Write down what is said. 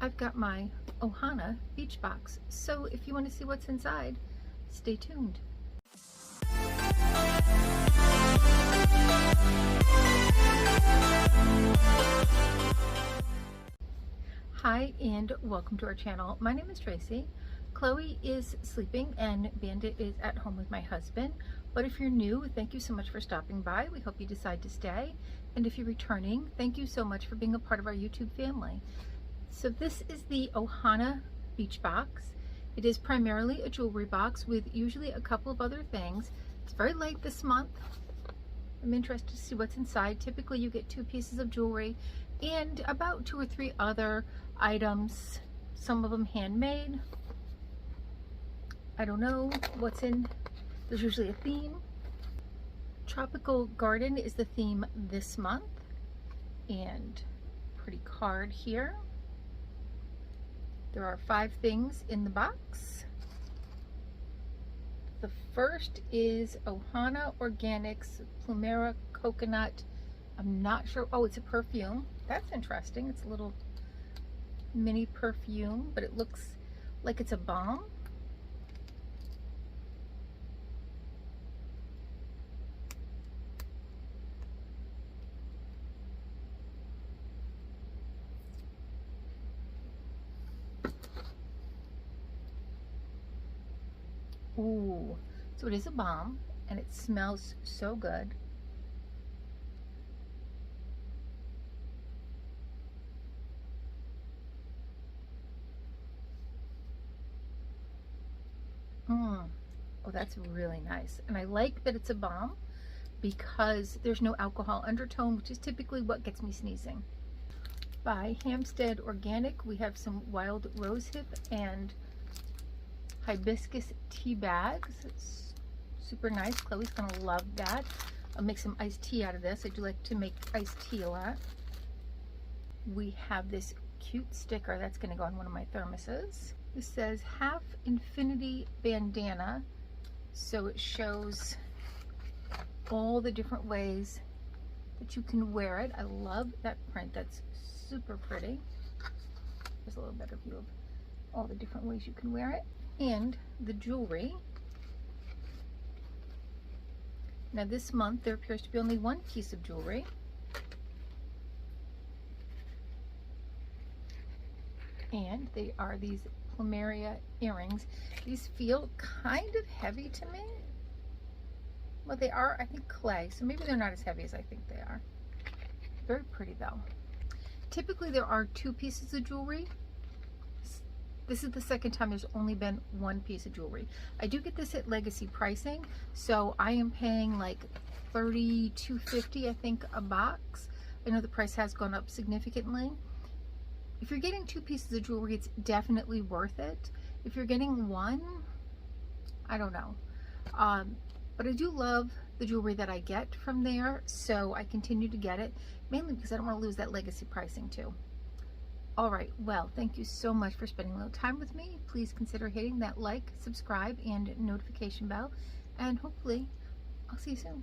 I've got my Ohana beach box, so if you want to see what's inside, stay tuned. Hi and welcome to our channel. My name is Tracy. Chloe is sleeping and Bandit is at home with my husband. But if you're new, thank you so much for stopping by. We hope you decide to stay. And if you're returning, thank you so much for being a part of our YouTube family. So this is the Ohana beach box. It is primarily a jewelry box with usually a couple of other things. It's very late this month. I'm interested to see what's inside. Typically you get 2 pieces of jewelry and about 2 or 3 other items, some of them handmade. I don't know what's in. There's usually a theme. Tropical Garden is the theme this month, and pretty card here. There are 5 things in the box. The first is Ohana Organics Plumera Coconut. I'm not sure. Oh, it's a perfume. That's interesting. It's a little mini perfume, but it looks like it's a balm. Ooh, so it is a balm and it smells so good. Oh, that's really nice. And I like that it's a balm because there's no alcohol undertone, which is typically what gets me sneezing. By Hampstead Organic, we have some wild rosehip and hibiscus tea bags. It's super nice. Chloe's gonna love that. I'll make some iced tea out of this. I do like to make iced tea a lot. We have this cute sticker that's gonna go on one of my thermoses. This says half infinity bandana. So it shows all the different ways that you can wear it. I love that print. That's super pretty. There's a little better view of all the different ways you can wear it. And the jewelry. Now this month there appears to be only 1 piece of jewelry. And they are these Plumera earrings. These feel kind of heavy to me. Well, they are, I think, clay, so maybe they're not as heavy as I think they are. Very pretty though. Typically there are 2 pieces of jewelry. This is the second time there's only been 1 piece of jewelry. I do get this at legacy pricing, so I am paying like $32.50 I think a box. I know the price has gone up significantly. If you're getting 2 pieces of jewelry, it's definitely worth it. If you're getting 1, I don't know. But I do love the jewelry that I get from there, so I continue to get it, mainly because I don't want to lose that legacy pricing too. All right, well, thank you so much for spending a little time with me. Please consider hitting that like, subscribe, and notification bell, and hopefully I'll see you soon.